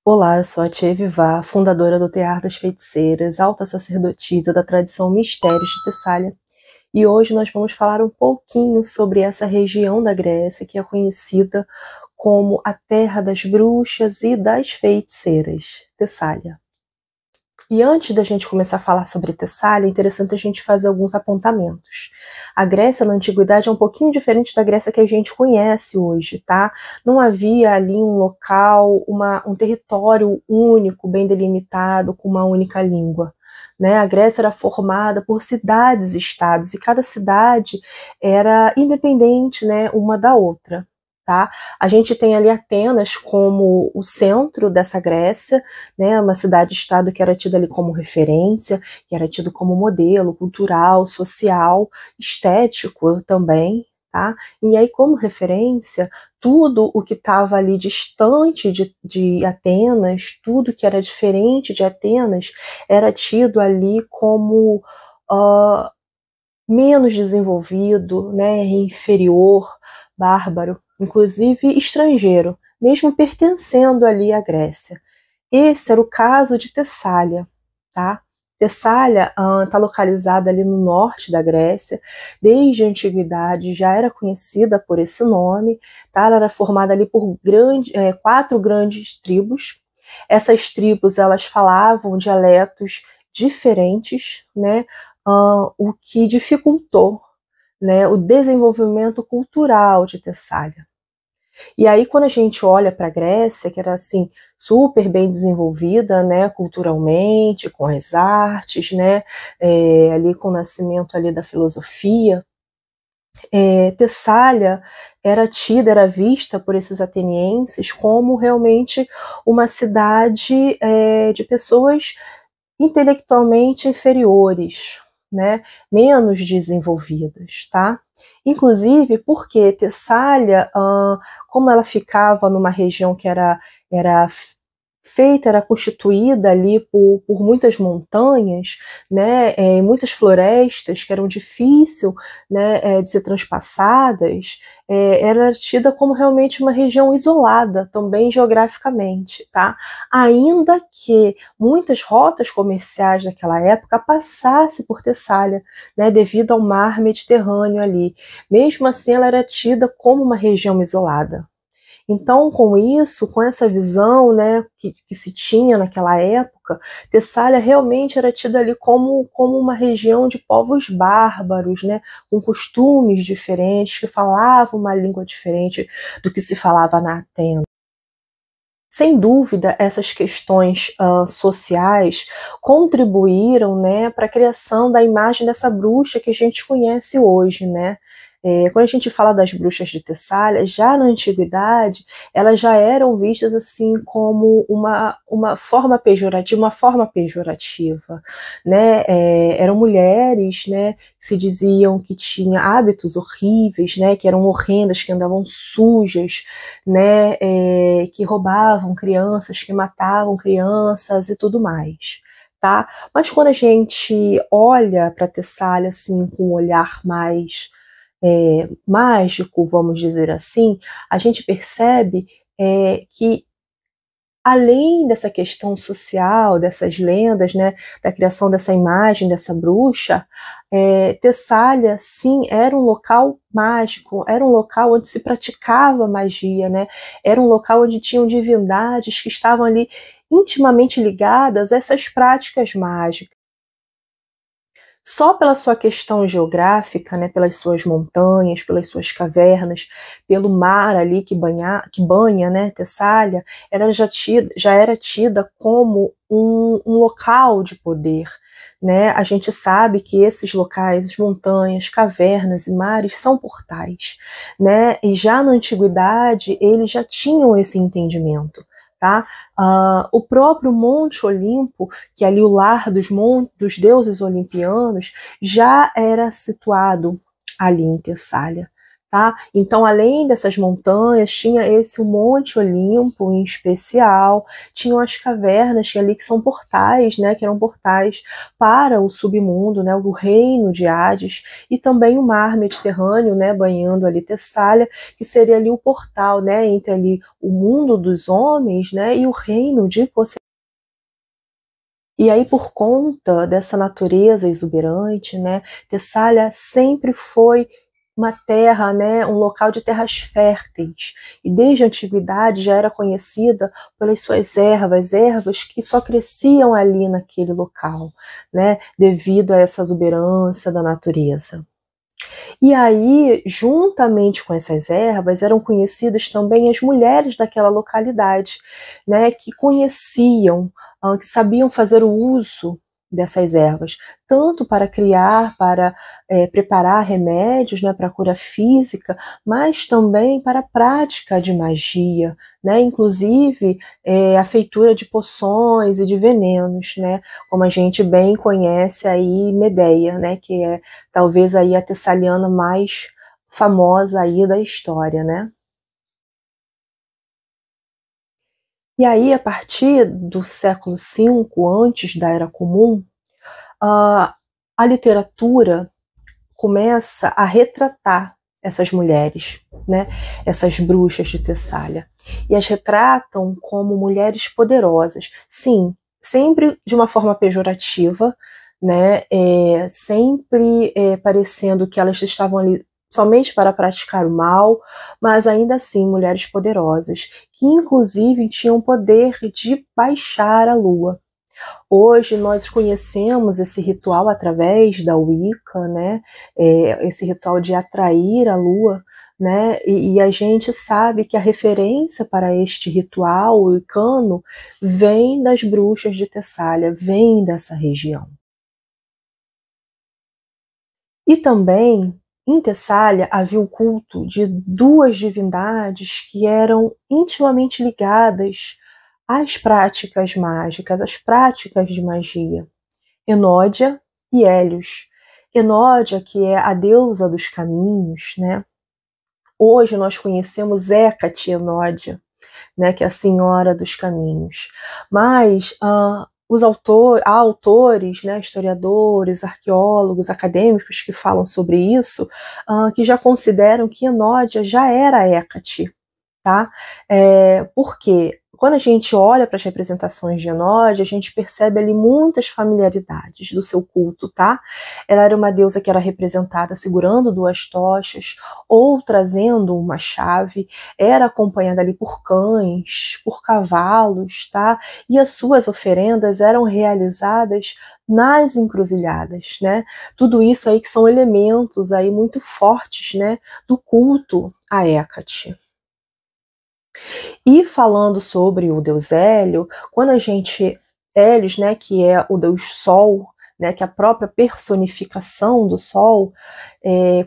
Olá, eu sou a Tia Evivá, fundadora do Tear das Feiticeiras, alta sacerdotisa da tradição Mistérios de Tessália. E hoje nós vamos falar um pouquinho sobre essa região da Grécia que é conhecida como a Terra das Bruxas e das Feiticeiras, Tessália. E antes da gente começar a falar sobre Tessália, é interessante a gente fazer alguns apontamentos. A Grécia na antiguidade é um pouquinho diferente da Grécia que a gente conhece hoje, tá? Não havia ali um local, um território único, bem delimitado, com uma única língua. Né? A Grécia era formada por cidades-estados, e cada cidade era independente, né, uma da outra. Tá? A gente tem ali Atenas como o centro dessa Grécia, né, uma cidade-estado que era tida ali como referência, que era tido como modelo cultural, social, estético também, tá? E aí, como referência, tudo o que estava ali distante de Atenas, tudo que era diferente de Atenas, era tido ali como menos desenvolvido, né, inferior, bárbaro, inclusive estrangeiro, mesmo pertencendo ali à Grécia. Esse era o caso de Tessália, tá? Tessália está localizada ali no norte da Grécia, desde a antiguidade já era conhecida por esse nome, tá? Ela era formada ali por quatro grandes tribos. Essas tribos elas falavam dialetos diferentes, né? O que dificultou, né, o desenvolvimento cultural de Tessália. E aí, quando a gente olha para a Grécia, que era assim super bem desenvolvida, né, culturalmente, com as artes, né, ali com o nascimento ali da filosofia, Tessália era vista por esses atenienses como realmente uma cidade de pessoas intelectualmente inferiores, né, menos desenvolvidas, tá? Inclusive porque Tessália, como ela ficava numa região que era feita, era constituída ali por muitas montanhas, né, muitas florestas que eram difíceis, né, de ser transpassadas, era tida como realmente uma região isolada, também geograficamente, tá? Ainda que muitas rotas comerciais daquela época passassem por Tessália, né, devido ao mar Mediterrâneo ali. Mesmo assim, ela era tida como uma região isolada. Então, com isso, com essa visão, né, que se tinha naquela época, Tessália realmente era tida ali como uma região de povos bárbaros, né, com costumes diferentes, que falavam uma língua diferente do que se falava na Atenas. Sem dúvida, essas questões sociais contribuíram, né, para a criação da imagem dessa bruxa que a gente conhece hoje, né? Quando a gente fala das bruxas de Tessália, já na antiguidade, elas já eram vistas assim como uma forma pejorativa, né? Eram mulheres, né, que se diziam que tinham hábitos horríveis, né, que eram horrendas, que andavam sujas, né, que roubavam crianças, que matavam crianças e tudo mais, tá? Mas quando a gente olha para Tessália assim com um olhar mais mágico, vamos dizer assim, a gente percebe que além dessa questão social, dessas lendas, né, da criação dessa imagem dessa bruxa, Tessália, sim, era um local mágico, era um local onde se praticava magia, né? Era um local onde tinham divindades que estavam ali intimamente ligadas a essas práticas mágicas. Só pela sua questão geográfica, né, pelas suas montanhas, pelas suas cavernas, pelo mar ali que banha, né, Tessália, já era tida como um local de poder. Né? A gente sabe que esses locais, montanhas, cavernas e mares são portais. Né? E já na antiguidade, eles já tinham esse entendimento. Tá? O próprio Monte Olimpo, que é ali o lar dos deuses olimpianos, já era situado ali em Tessália. tá? Então, além dessas montanhas, tinha esse Monte Olimpo em especial, tinham as cavernas que ali que são portais, né, que eram portais para o submundo, né, o reino de Hades, e também o mar Mediterrâneo, né, banhando ali Tessália, que seria ali o portal, né, entre ali o mundo dos homens, né, e o reino de Poseidon. E aí, por conta dessa natureza exuberante, né, Tessália sempre foi uma terra, né, um local de terras férteis. E desde a antiguidade já era conhecida pelas suas ervas, ervas que só cresciam ali naquele local, né, devido a essa exuberância da natureza. E aí, juntamente com essas ervas, eram conhecidas também as mulheres daquela localidade, né, que conheciam, que sabiam fazer o uso dessas ervas, tanto para criar, para preparar remédios, né, para cura física, mas também para a prática de magia, né, inclusive a feitura de poções e de venenos, né, como a gente bem conhece aí Medeia, né, que é talvez aí a tessaliana mais famosa aí da história, né? E aí, a partir do século V, antes da Era Comum, a literatura começa a retratar essas mulheres, né? Essas bruxas de Tessália. E as retratam como mulheres poderosas. Sim, sempre de uma forma pejorativa, né? Sempre parecendo que elas estavam ali somente para praticar o mal, mas ainda assim mulheres poderosas, que inclusive tinham o poder de baixar a lua. Hoje nós conhecemos esse ritual através da Wicca, né? Esse ritual de atrair a lua, né? E a gente sabe que a referência para este ritual wiccano vem das bruxas de Tessália, vem dessa região. E também em Tessália havia o culto de duas divindades que eram intimamente ligadas às práticas mágicas, às práticas de magia. Enódia e Hélios. Enódia, que é a deusa dos caminhos, né? Hoje nós conhecemos Hécate Enódia, né, que é a senhora dos caminhos. Mas há autores, né, historiadores, arqueólogos, acadêmicos que falam sobre isso, que já consideram que Enódia já era Hécate, tá? Porque quando a gente olha para as representações de Enódia, a gente percebe ali muitas familiaridades do seu culto, tá? Ela era uma deusa que era representada segurando duas tochas ou trazendo uma chave, era acompanhada ali por cães, por cavalos, tá? E as suas oferendas eram realizadas nas encruzilhadas, né? Tudo isso aí que são elementos aí muito fortes, né, do culto a Hécate. E falando sobre o deus Hélio, quando a gente Hélios, né, que é o deus Sol, né, que é a própria personificação do Sol,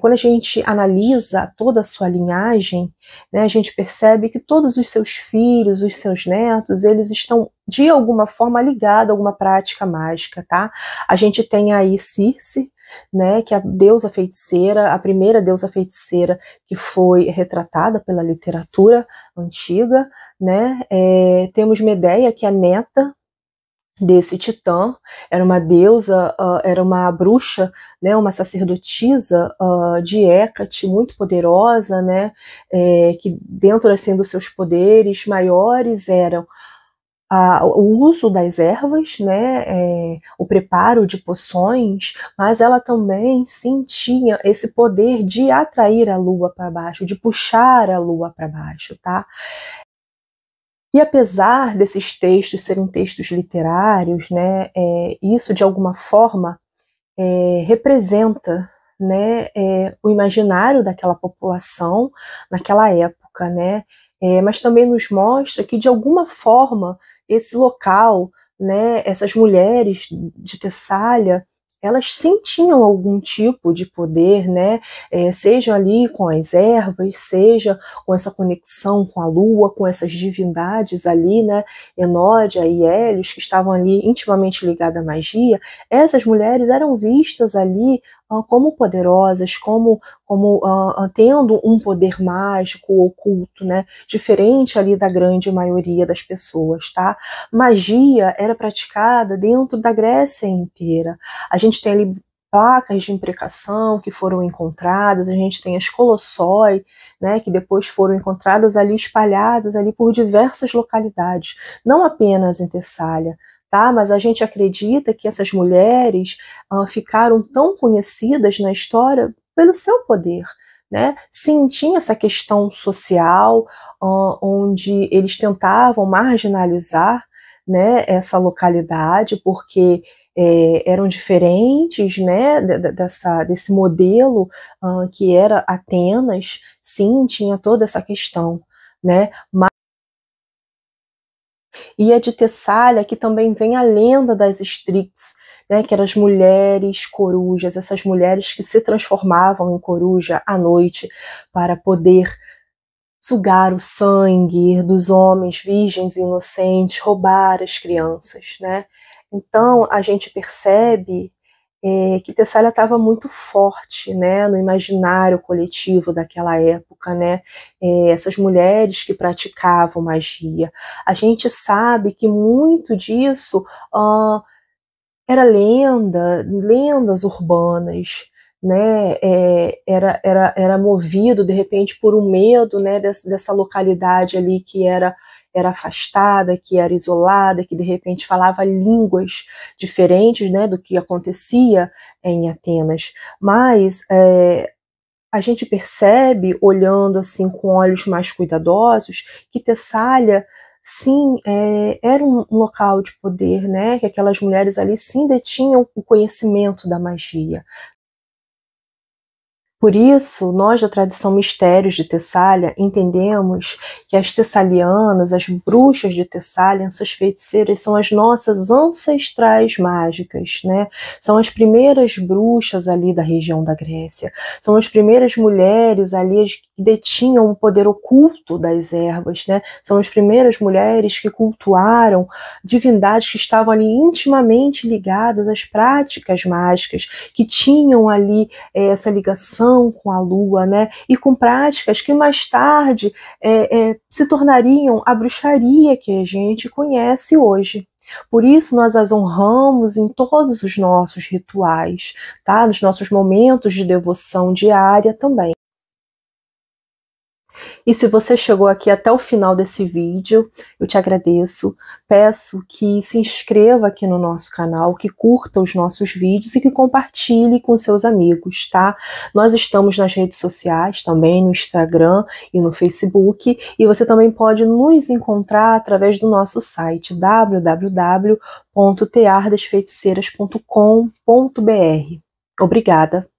quando a gente analisa toda a sua linhagem, né, a gente percebe que todos os seus filhos, os seus netos, eles estão de alguma forma ligados a alguma prática mágica, tá? A gente tem aí Circe, né, que é a deusa feiticeira, a primeira deusa feiticeira que foi retratada pela literatura antiga, né? Temos Medeia, que é neta desse Titã, era uma deusa, era uma bruxa, né, uma sacerdotisa de Hécate, muito poderosa, né, que dentro assim dos seus poderes maiores eram o uso das ervas, né, o preparo de poções, mas ela também sim tinha esse poder de atrair a lua para baixo, de puxar a lua para baixo, tá? E apesar desses textos serem textos literários, né, isso de alguma forma representa, né, o imaginário daquela população naquela época, né, mas também nos mostra que de alguma forma esse local, né, essas mulheres de Tessália, elas sim tinham algum tipo de poder, né, seja ali com as ervas, seja com essa conexão com a lua, com essas divindades ali, né, Enódia e Hélios, que estavam ali intimamente ligadas à magia. Essas mulheres eram vistas ali como poderosas, como tendo um poder mágico oculto, né, diferente ali da grande maioria das pessoas, tá? Magia era praticada dentro da Grécia inteira. A gente tem ali placas de imprecação que foram encontradas, a gente tem as colossói, né, que depois foram encontradas ali espalhadas ali por diversas localidades, não apenas em Tessália, tá? Mas a gente acredita que essas mulheres ficaram tão conhecidas na história pelo seu poder, né? Sim, tinha essa questão social, onde eles tentavam marginalizar, né, essa localidade, porque eram diferentes, né, desse modelo que era Atenas. Sim, tinha toda essa questão, né? E a de Tessália, que também vem a lenda das Strix, né, que eram as mulheres corujas, essas mulheres que se transformavam em coruja à noite para poder sugar o sangue dos homens virgens e inocentes, roubar as crianças, né? Então a gente percebe que Tessália estava muito forte, né, no imaginário coletivo daquela época, né, essas mulheres que praticavam magia. A gente sabe que muito disso era lendas urbanas, né, era movido de repente por um medo, né, dessa localidade ali que era afastada, que era isolada, que de repente falava línguas diferentes, né, do que acontecia em Atenas. Mas a gente percebe, olhando assim com olhos mais cuidadosos, que Tessália, sim, era um local de poder, né? Que aquelas mulheres ali sim detinham o conhecimento da magia. Por isso, nós da tradição Mistérios de Tessália entendemos que as tessalianas, as bruxas de Tessália, essas feiticeiras, são as nossas ancestrais mágicas, né? São as primeiras bruxas ali da região da Grécia, são as primeiras mulheres ali que detinham o poder oculto das ervas, né? São as primeiras mulheres que cultuaram divindades que estavam ali intimamente ligadas às práticas mágicas, que tinham ali essa ligação com a lua, né? E com práticas que mais tarde se tornariam a bruxaria que a gente conhece hoje. Por isso nós as honramos em todos os nossos rituais, tá? Nos nossos momentos de devoção diária também. E se você chegou aqui até o final desse vídeo, eu te agradeço. Peço que se inscreva aqui no nosso canal, que curta os nossos vídeos e que compartilhe com seus amigos, tá? Nós estamos nas redes sociais também, no Instagram e no Facebook, e você também pode nos encontrar através do nosso site www.teardasfeiticeiras.com.br. Obrigada!